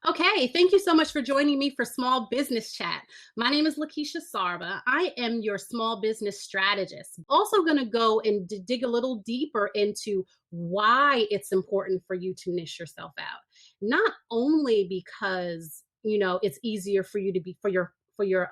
Okay, thank you so much for joining me for Small Business Chat. My name is Lakeisha Sarba. I am your small business strategist. Also, going to go and dig a little deeper into why it's important for you to niche yourself out. Not only because it's easier for you to be for your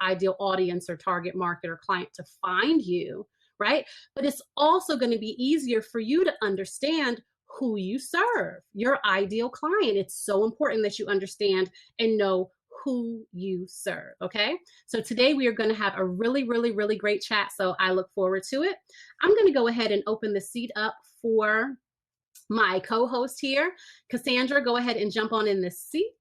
ideal audience or target market or client to find you, right? But it's also going to be easier for you to understand who you serve, your ideal client. It's so important that you understand and know who you serve. Okay. So today we are going to have a really, really, really great chat. So I look forward to it. I'm going to go ahead and open the seat up for my co-host here. Cassandra, go ahead and jump on in this seat.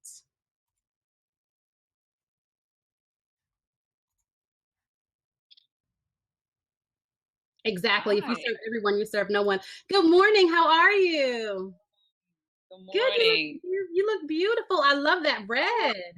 Exactly. If you serve everyone, you serve no one. Good morning. How are you? Good Good. morning. You look beautiful. I love that red.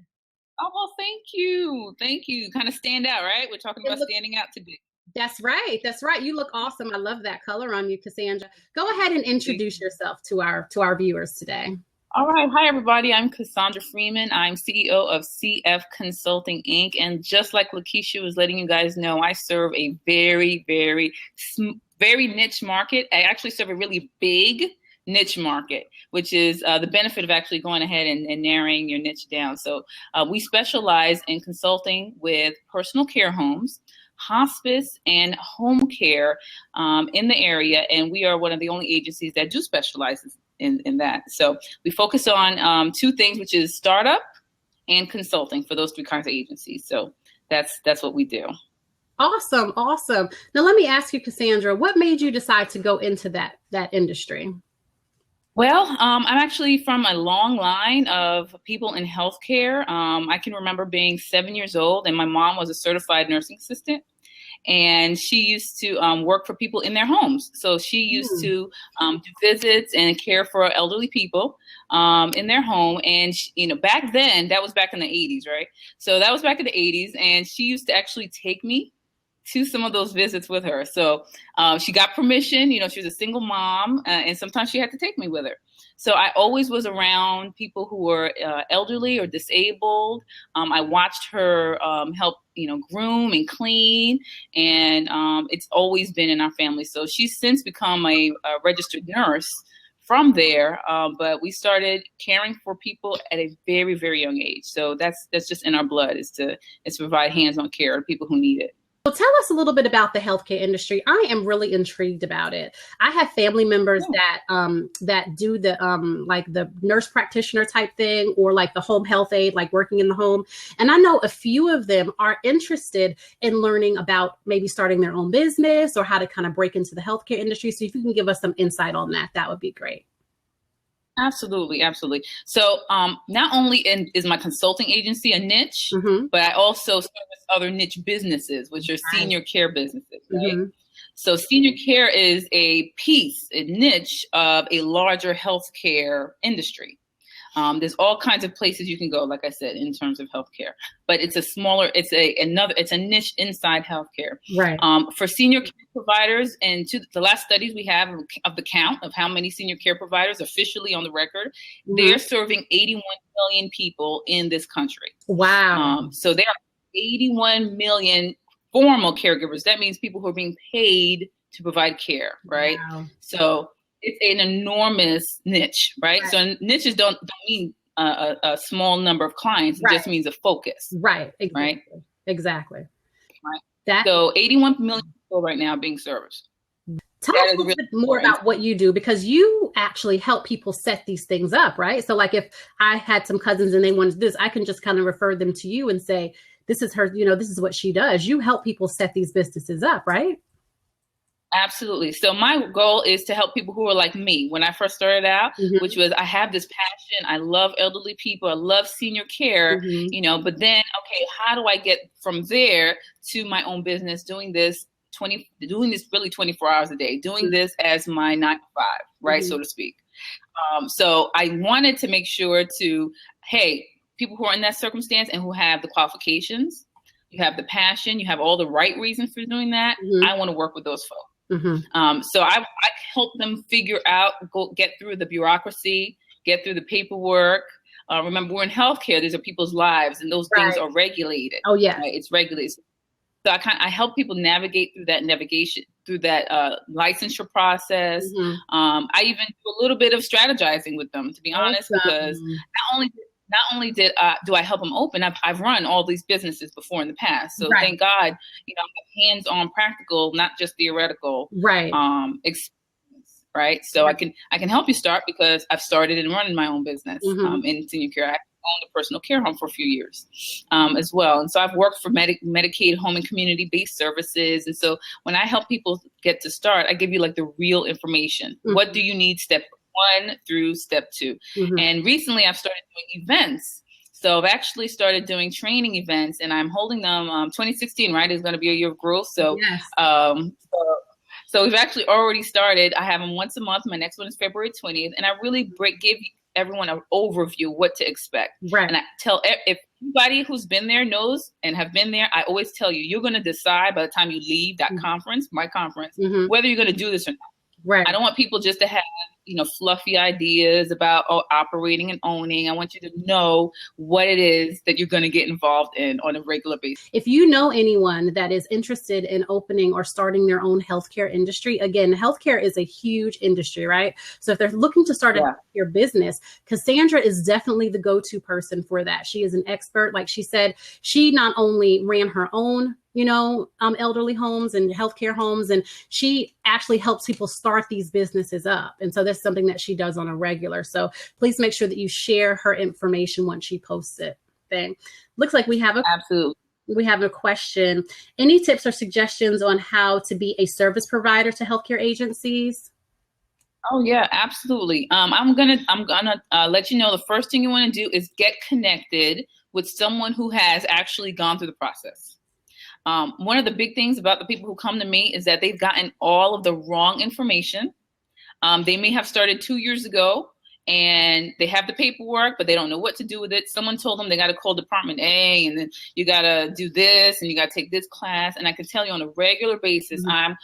Oh, well, thank you. Thank you. Kind of stand out, right? We're talking about standing out today. That's right. That's right. You look awesome. I love that color on you, Cassandra. Go ahead and introduce yourself to our viewers today. All right. Hi, everybody. I'm Cassandra Freeman. I'm CEO of CF Consulting, Inc. And just like Lakeisha was letting you guys know, I serve a very, very, very niche market. I actually serve a really big niche market, which is the benefit of actually going ahead and narrowing your niche down. So we specialize in consulting with personal care homes, hospice, and home care in the area. And we are one of the only agencies that do specialize in that. So we focus on two things, which is startup and consulting for those three kinds of agencies. So that's what we do. Awesome. Awesome. Now, let me ask you, Cassandra, what made you decide to go into that industry? Well, I'm actually from a long line of people in healthcare. I can remember being 7 years old, and my mom was a certified nursing assistant. And she used to work for people in their homes. So she used to do visits and care for elderly people in their home. And, back then, that was back in the 80s, right? So that was back in the 80s. And she used to actually take me to some of those visits with her. So she got permission. She was a single mom, and sometimes she had to take me with her. So I always was around people who were elderly or disabled. I watched her help, groom and clean, and it's always been in our family. So she's since become a registered nurse from there, but we started caring for people at a very, very young age. So that's just in our blood, is to provide hands-on care to people who need it. Well, tell us a little bit about the healthcare industry. I am really intrigued about it. I have family members that do the like the nurse practitioner type thing, or like the home health aide, like working in the home. And I know a few of them are interested in learning about maybe starting their own business or how to kind of break into the healthcare industry. So if you can give us some insight on that, that would be great. Absolutely, absolutely. So not only is my consulting agency a niche, but I also service other niche businesses, which are senior care businesses, right? So senior care is a niche of a larger healthcare industry. There's all kinds of places you can go, like I said, in terms of healthcare, but it's a niche inside healthcare. Right. For senior care providers, and to the last studies we have of the count of how many senior care providers officially on the record, they're serving 81 million people in this country. Wow. So there are 81 million formal caregivers. That means people who are being paid to provide care, right? Wow. So it's an enormous niche, right? So niches don't mean a small number of clients. It just means a focus. Right. Exactly. Right. Exactly. Right. So 81 million people right now being serviced. Tell us a little bit more about what you do, because you actually help people set these things up, right? So like if I had some cousins and they wanted this, I can just kind of refer them to you and say, this is her, this is what she does. You help people set these businesses up, right? Absolutely. So my goal is to help people who are like me when I first started out, which was I have this passion. I love elderly people. I love senior care, but then, okay, how do I get from there to my own business, doing this really 24 hours a day, doing this as my 9 to 5, right? So to speak. So I wanted to make sure hey, people who are in that circumstance and who have the qualifications, you have the passion, you have all the right reasons for doing that. I want to work with those folks. So I help them figure out, get through the bureaucracy, get through the paperwork, remember, we're in healthcare. These are people's lives, and those things are regulated. Oh, yeah. Right? It's regulated. So I help people navigate through that licensure process. I even do a little bit of strategizing with them, to be honest, because not only do I help them open, I've run all these businesses before in the past. So thank God, you know, I'm hands-on, practical, not just theoretical experience. Right. So I can help you start, because I've started and running my own business in senior care. I owned a personal care home for a few years as well. And so I've worked for Medicaid, home and community-based services. And so when I help people get to start, I give you like the real information. What do you need step 1 through step 2? And recently I've started doing events. So I've actually started doing training events, and I'm holding them. 2016, right, is going to be a year of growth. So, so we've actually already started. I have them once a month. My next one is February 20th. And I really give everyone an overview of what to expect. And I tell, if anybody who's been there knows and have been there, I always tell you, you're going to decide by the time you leave that conference, my conference, whether you're going to do this or not. I don't want people just to have, you know, fluffy ideas about operating and owning. I want you to know what it is that you're going to get involved in on a regular basis. If you know anyone that is interested in opening or starting their own healthcare industry, again, healthcare is a huge industry, right? So if they're looking to start a healthcare business, Cassandra is definitely the go-to person for that. She is an expert. Like she said, she not only ran her own elderly homes and healthcare homes, and she actually helps people start these businesses up. And so that's something that she does on a regular. So please make sure that you share her information once she posts it. Looks like we have a question. Any tips or suggestions on how to be a service provider to healthcare agencies? Oh yeah, absolutely. I'm gonna let you know the first thing you want to do is get connected with someone who has actually gone through the process. One of the big things about the people who come to me is that they've gotten all of the wrong information. They may have started 2 years ago and they have the paperwork, but they don't know what to do with it. Someone told them they got to call Department A, and then you got to do this, and you got to take this class. And I can tell you on a regular basis, I'm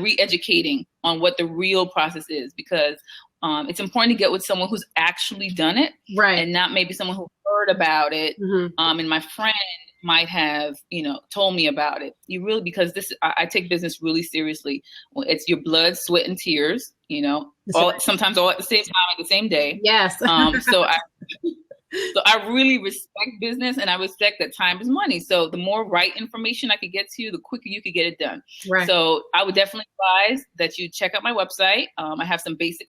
re-educating on what the real process is, because it's important to get with someone who's actually done it, and not maybe someone who heard about it. And my friend might have, told me about it. Because I take business really seriously. It's your blood, sweat, and tears, sometimes all at the same time, at the same day. Yes. So I really respect business, and I respect that time is money. So the more right information I could get to you, the quicker you could get it done. So I would definitely advise that you check out my website. I have some basic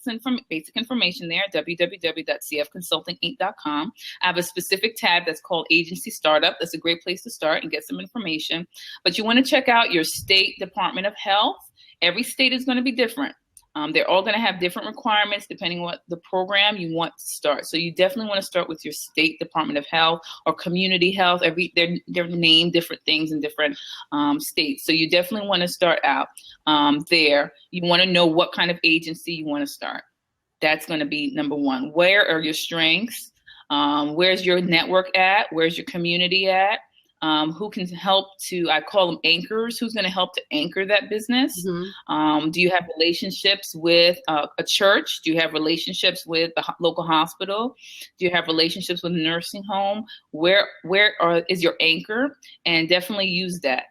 information there, www.cfconsultinginc.com. I have a specific tab that's called Agency Startup. That's a great place to start and get some information. But you want to check out your state Department of Health. Every state is going to be different. They're all going to have different requirements depending on what the program you want to start. So you definitely want to start with your state Department of Health or community health. They're named different things in different states. So you definitely want to start out there. You want to know what kind of agency you want to start. That's going to be number one. Where are your strengths? Where's your network at? Where's your community at? Who can help I call them anchors, who's going to help to anchor that business? Do you have relationships with a church? Do you have relationships with the local hospital? Do you have relationships with a nursing home? Where is your anchor? And definitely use that.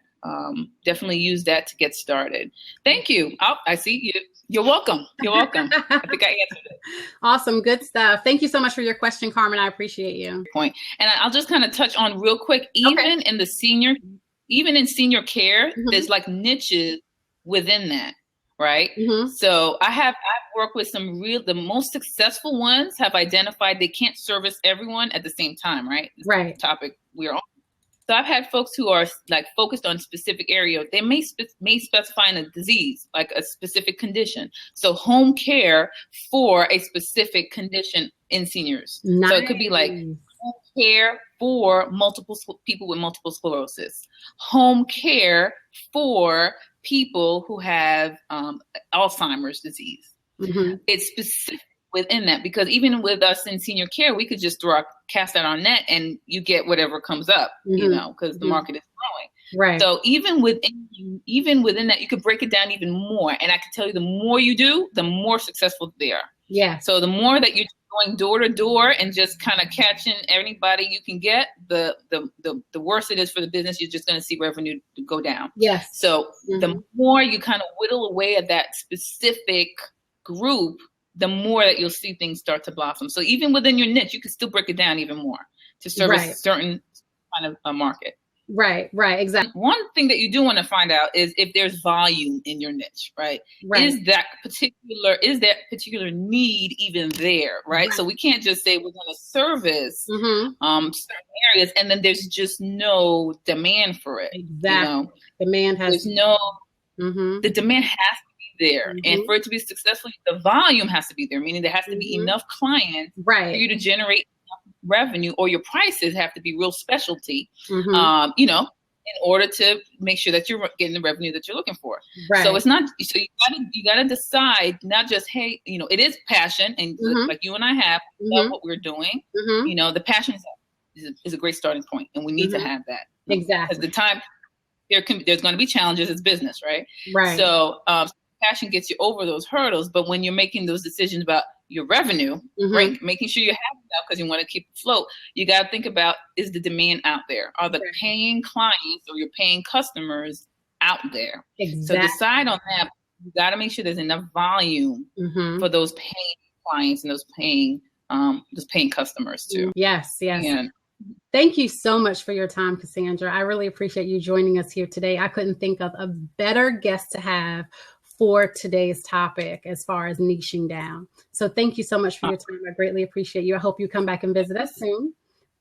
Definitely use that to get started. Thank you. Oh, I see you. You're welcome. You're welcome. I think I answered it. Awesome. Good stuff. Thank you so much for your question, Carmen. I appreciate you. Point. And I'll just kind of touch on real quick, even in senior care, there's like niches within that. Right. So I've worked with the most successful ones have identified they can't service everyone at the same time. Right. Right. Topic we're on. So I've had folks who are like focused on specific area. They may specify a disease, like a specific condition. So home care for a specific condition in seniors. Nice. So it could be like home care for people with multiple sclerosis, home care for people who have Alzheimer's disease. It's specific within that, because even with us in senior care, we could just cast out our net and you get whatever comes up, because the market is growing. Right. So even within that, you could break it down even more. And I can tell you, the more you do, the more successful they are. Yeah. So the more that you going door to door and just kind of catching anybody you can get, the worse it is for the business. You're just going to see revenue go down. Yes. So the more you kind of whittle away at that specific group, the more that you'll see things start to blossom. So even within your niche, you can still break it down even more to service a certain kind of a market. Right, exactly. One thing that you do want to find out is if there's volume in your niche, right? Is that particular need even there, right? So we can't just say we're going to service certain areas and then there's just no demand for it. Exactly. The demand has to be there. And for it to be successful, the volume has to be there, meaning there has to be enough clients for you to generate revenue, or your prices have to be real specialty, in order to make sure that you're getting the revenue that you're looking for. So it's not, so you gotta decide, not just, hey, it is passion, and like you and I have, love what we're doing. The passion is a great starting point, and we need to have that. Exactly. Because the time there's going to be challenges. It's business, right? So passion gets you over those hurdles, but when you're making those decisions about your revenue, right, making sure you have it out because you want to keep it afloat, you got to think about, is the demand out there? Are the paying clients or your paying customers out there? So decide on that. You got to make sure there's enough volume for those paying clients and those paying customers too. Yes. And thank you so much for your time, Cassandra. I really appreciate you joining us here today. I couldn't think of a better guest to have for today's topic as far as niching down. So thank you so much for your time. I greatly appreciate you. I hope you come back and visit us soon.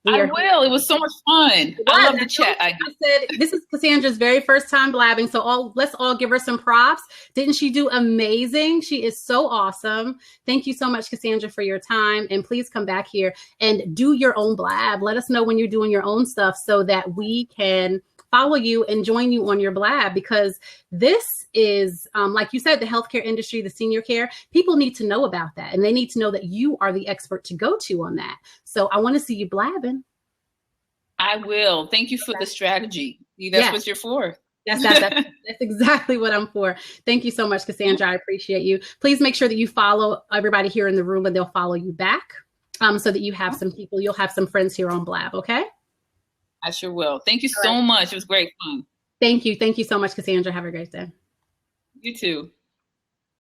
I will. It was so much fun. I love the chat. I said this is Cassandra's very first time blabbing, so let's all give her some props. Didn't she do amazing? She is so awesome. Thank you so much, Cassandra, for your time. And please come back here and do your own blab. Let us know when you're doing your own stuff so that we can follow you and join you on your blab, because this is, like you said, the healthcare industry, the senior care, people need to know about that. And they need to know that you are the expert to go to on that. So I want to see you blabbing. I will. Thank you for the strategy. That's what you're for. That's exactly what I'm for. Thank you so much, Cassandra. I appreciate you. Please make sure that you follow everybody here in the room and they'll follow you back, so that you have some people, you'll have some friends here on Blab. Okay. I sure will. Thank you so much. It was great fun. Thank you. Thank you so much, Cassandra. Have a great day. You too.